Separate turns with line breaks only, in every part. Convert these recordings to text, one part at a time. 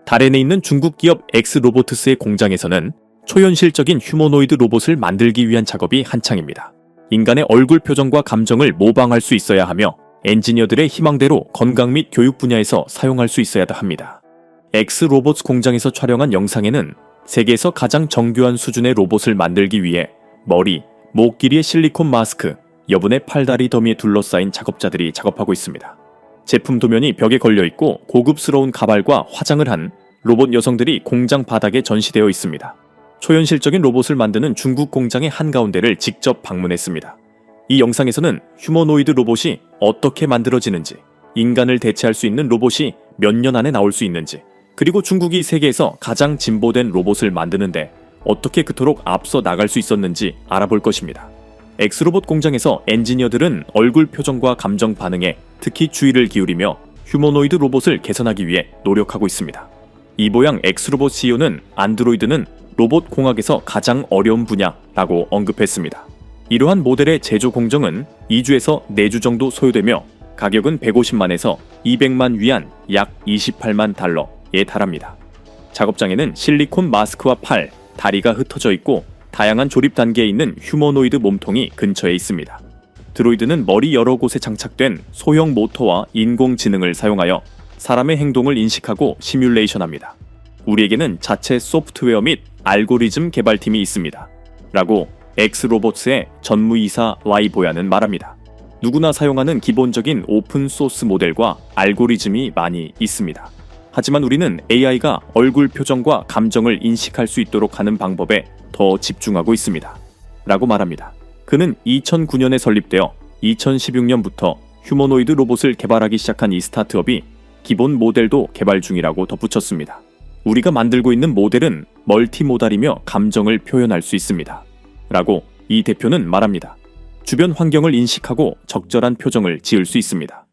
달에 있는 중국 기업 엑스로보트스의 공장에서는 초현실적인 휴머노이드 로봇을 만들기 위한 작업이 한창입니다. 인간의 얼굴 표정과 감정을 모방할 수 있어야 하며 엔지니어들의 희망대로 건강 및 교육 분야에서 사용할 수 있어야 합니다. 엑스로보트 공장에서 촬영한 영상에는 세계에서 가장 정교한 수준의 로봇을 만들기 위해 머리, 목 길이의 실리콘 마스크, 여분의 팔다리 더미에 둘러싸인 작업자들이 작업하고 있습니다. 제품 도면이 벽에 걸려있고 고급스러운 가발과 화장을 한 로봇 여성들이 공장 바닥에 전시되어 있습니다. 초현실적인 로봇을 만드는 중국 공장의 한가운데를 직접 방문했습니다. 이 영상에서는 휴머노이드 로봇이 어떻게 만들어지는지, 인간을 대체할 수 있는 로봇이 몇 년 안에 나올 수 있는지, 그리고 중국이 세계에서 가장 진보된 로봇을 만드는데 어떻게 그토록 앞서 나갈 수 있었는지 알아볼 것입니다. 엑스로봇 공장에서 엔지니어들은 얼굴 표정과 감정 반응에 특히 주의를 기울이며 휴머노이드 로봇을 개선하기 위해 노력하고 있습니다. 이보양 엑스로봇 CEO는 안드로이드는 로봇 공학에서 가장 어려운 분야라고 언급했습니다. 이러한 모델의 제조 공정은 2주에서 4주 정도 소요되며 가격은 150만에서 200만 위안 약 28만 달러에 달합니다. 작업장에는 실리콘 마스크와 팔, 다리가 흩어져 있고 다양한 조립 단계에 있는 휴머노이드 몸통이 근처에 있습니다. 드로이드는 머리 여러 곳에 장착된 소형 모터와 인공지능을 사용하여 사람의 행동을 인식하고 시뮬레이션합니다. 우리에게는 자체 소프트웨어 및 알고리즘 개발팀이 있습니다. 라고 엑스로봇스의 전무이사 와이보야는 말합니다. 누구나 사용하는 기본적인 오픈소스 모델과 알고리즘이 많이 있습니다. 하지만 우리는 AI가 얼굴 표정과 감정을 인식할 수 있도록 하는 방법에 더 집중하고 있습니다. 라고 말합니다. 그는 2009년에 설립되어 2016년부터 휴머노이드 로봇을 개발하기 시작한 이 스타트업이 기본 모델도 개발 중이라고 덧붙였습니다. 우리가 만들고 있는 모델은 멀티모달이며 감정을 표현할 수 있습니다. 라고 이 대표는 말합니다. 주변 환경을 인식하고 적절한 표정을 지을 수 있습니다.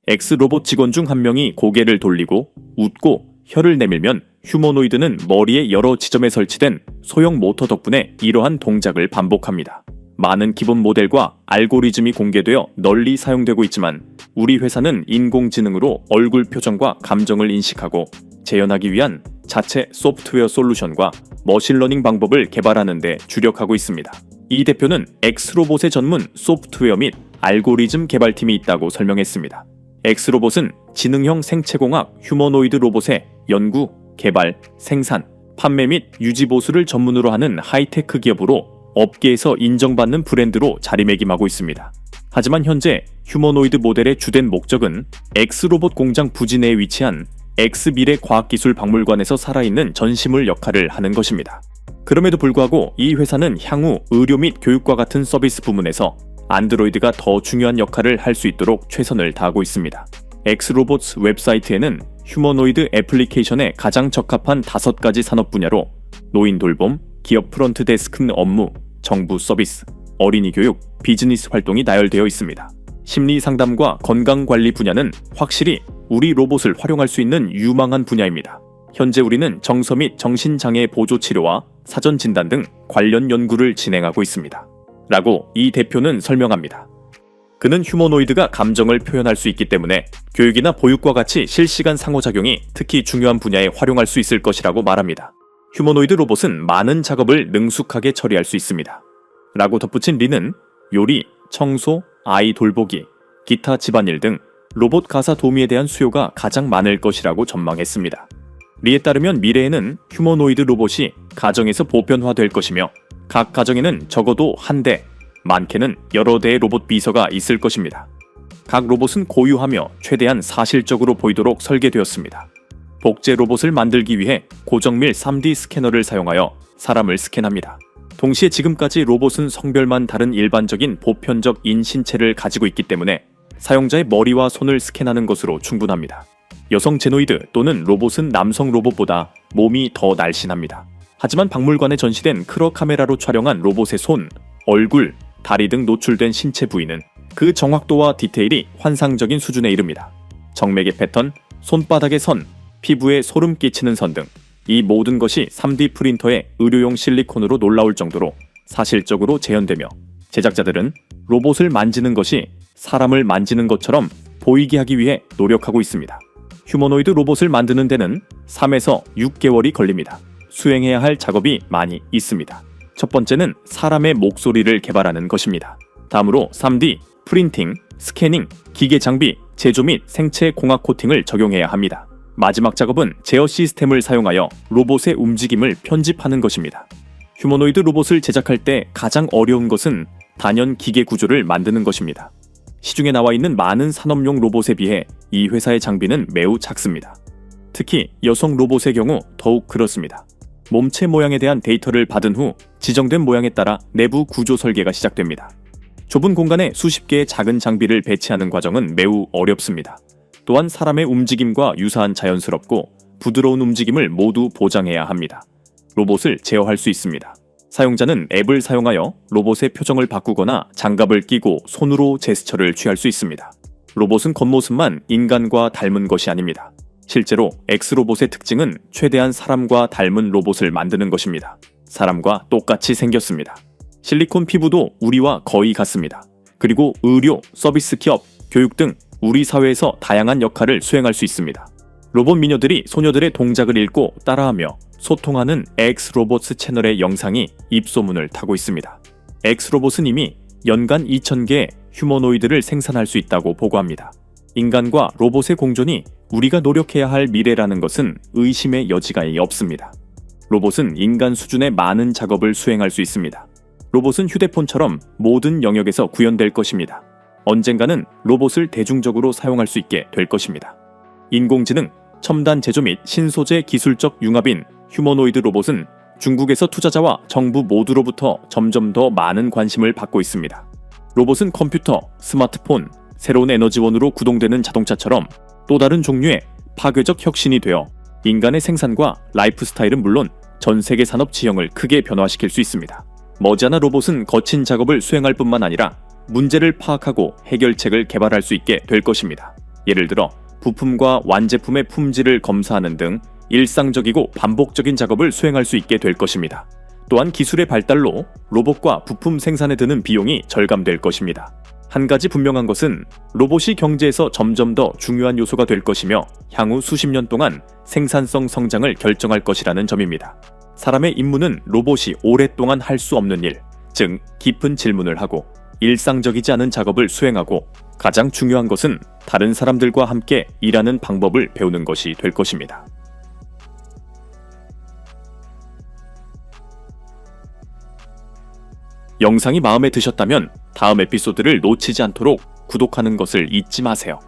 엑스로봇 직원 중 한 명이 고개를 돌리고 웃고 혀를 내밀면 휴머노이드는 머리의 여러 지점에 설치된 소형 모터 덕분에 이러한 동작을 반복합니다. 많은 기본 모델과 알고리즘이 공개되어 널리 사용되고 있지만 우리 회사는 인공지능으로 얼굴 표정과 감정을 인식하고 재현하기 위한 자체 소프트웨어 솔루션과 머신러닝 방법을 개발하는 데 주력하고 있습니다. 이 대표는 엑스로봇의 전문 소프트웨어 및 알고리즘 개발팀이 있다고 설명했습니다. 엑스로봇은 지능형 생체공학 휴머노이드 로봇의 연구, 개발, 생산, 판매 및 유지 보수를 전문으로 하는 하이테크 기업으로 업계에서 인정받는 브랜드로 자리매김하고 있습니다. 하지만 현재 휴머노이드 모델의 주된 목적은 엑스로봇 공장 부지 내에 위치한 엑스미래과학기술박물관에서 살아있는 전시물 역할을 하는 것입니다. 그럼에도 불구하고 이 회사는 향후 의료 및 교육과 같은 서비스 부문에서 안드로이드가 더 중요한 역할을 할 수 있도록 최선을 다하고 있습니다. 엑스로봇스 웹사이트에는 휴머노이드 애플리케이션에 가장 적합한 5가지 산업 분야로 노인 돌봄, 기업 프런트 데스크 업무, 정부 서비스, 어린이 교육, 비즈니스 활동이 나열되어 있습니다. 심리 상담과 건강관리 분야는 확실히 우리 로봇을 활용할 수 있는 유망한 분야입니다. 현재 우리는 정서 및 정신장애 보조 치료와 사전 진단 등 관련 연구를 진행하고 있습니다. 라고 이 대표는 설명합니다. 그는 휴머노이드가 감정을 표현할 수 있기 때문에 교육이나 보육과 같이 실시간 상호작용이 특히 중요한 분야에 활용할 수 있을 것이라고 말합니다. 휴머노이드 로봇은 많은 작업을 능숙하게 처리할 수 있습니다. 라고 덧붙인 리는 요리, 청소, 아이 돌보기, 기타 집안일 등 로봇 가사 도우미에 대한 수요가 가장 많을 것이라고 전망했습니다. 리에 따르면 미래에는 휴머노이드 로봇이 가정에서 보편화될 것이며 각 가정에는 적어도 한 대, 많게는 여러 대의 로봇 비서가 있을 것입니다. 각 로봇은 고유하며 최대한 사실적으로 보이도록 설계되었습니다. 복제 로봇을 만들기 위해 고정밀 3D 스캐너를 사용하여 사람을 스캔합니다. 동시에 지금까지 로봇은 성별만 다른 일반적인 보편적 인신체를 가지고 있기 때문에 사용자의 머리와 손을 스캔하는 것으로 충분합니다. 여성 제노이드 또는 로봇은 남성 로봇보다 몸이 더 날씬합니다. 하지만 박물관에 전시된 크러 카메라로 촬영한 로봇의 손, 얼굴, 다리 등 노출된 신체 부위는 그 정확도와 디테일이 환상적인 수준에 이릅니다. 정맥의 패턴, 손바닥의 선, 피부에 소름 끼치는 선 등 이 모든 것이 3D 프린터의 의료용 실리콘으로 놀라울 정도로 사실적으로 재현되며 제작자들은 로봇을 만지는 것이 사람을 만지는 것처럼 보이게 하기 위해 노력하고 있습니다. 휴머노이드 로봇을 만드는 데는 3에서 6개월이 걸립니다. 수행해야 할 작업이 많이 있습니다. 첫 번째는 사람의 목소리를 개발하는 것입니다. 다음으로 3D, 프린팅, 스캐닝, 기계 장비, 제조 및 생체 공학 코팅을 적용해야 합니다. 마지막 작업은 제어 시스템을 사용하여 로봇의 움직임을 편집하는 것입니다. 휴머노이드 로봇을 제작할 때 가장 어려운 것은 단연 기계 구조를 만드는 것입니다. 시중에 나와 있는 많은 산업용 로봇에 비해 이 회사의 장비는 매우 작습니다. 특히 여성 로봇의 경우 더욱 그렇습니다. 몸체 모양에 대한 데이터를 받은 후 지정된 모양에 따라 내부 구조 설계가 시작됩니다. 좁은 공간에 수십 개의 작은 장비를 배치하는 과정은 매우 어렵습니다. 또한 사람의 움직임과 유사한 자연스럽고 부드러운 움직임을 모두 보장해야 합니다. 로봇을 제어할 수 있습니다. 사용자는 앱을 사용하여 로봇의 표정을 바꾸거나 장갑을 끼고 손으로 제스처를 취할 수 있습니다. 로봇은 겉모습만 인간과 닮은 것이 아닙니다. 실제로 X로봇의 특징은 최대한 사람과 닮은 로봇을 만드는 것입니다. 사람과 똑같이 생겼습니다. 실리콘 피부도 우리와 거의 같습니다. 그리고 의료, 서비스 기업, 교육 등 우리 사회에서 다양한 역할을 수행할 수 있습니다. 로봇 미녀들이 소녀들의 동작을 읽고 따라하며 소통하는 X로봇스 채널의 영상이 입소문을 타고 있습니다. X로봇은 이미 연간 2,000개의 휴머노이드를 생산할 수 있다고 보고합니다. 인간과 로봇의 공존이 우리가 노력해야 할 미래라는 것은 의심의 여지가 없습니다. 로봇은 인간 수준의 많은 작업을 수행할 수 있습니다. 로봇은 휴대폰처럼 모든 영역에서 구현될 것입니다. 언젠가는 로봇을 대중적으로 사용할 수 있게 될 것입니다. 인공지능, 첨단 제조 및 신소재 기술적 융합인 휴머노이드 로봇은 중국에서 투자자와 정부 모두로부터 점점 더 많은 관심을 받고 있습니다. 로봇은 컴퓨터, 스마트폰, 새로운 에너지원으로 구동되는 자동차처럼 또 다른 종류의 파괴적 혁신이 되어 인간의 생산과 라이프 스타일은 물론 전 세계 산업 지형을 크게 변화시킬 수 있습니다. 머지않아 로봇은 거친 작업을 수행할 뿐만 아니라 문제를 파악하고 해결책을 개발할 수 있게 될 것입니다. 예를 들어 부품과 완제품의 품질을 검사하는 등 일상적이고 반복적인 작업을 수행할 수 있게 될 것입니다. 또한 기술의 발달로 로봇과 부품 생산에 드는 비용이 절감될 것입니다. 한 가지 분명한 것은 로봇이 경제에서 점점 더 중요한 요소가 될 것이며 향후 수십 년 동안 생산성 성장을 결정할 것이라는 점입니다. 사람의 임무는 로봇이 오랫동안 할 수 없는 일, 즉 깊은 질문을 하고 일상적이지 않은 작업을 수행하고 가장 중요한 것은 다른 사람들과 함께 일하는 방법을 배우는 것이 될 것입니다. 영상이 마음에 드셨다면 다음 에피소드를 놓치지 않도록 구독하는 것을 잊지 마세요.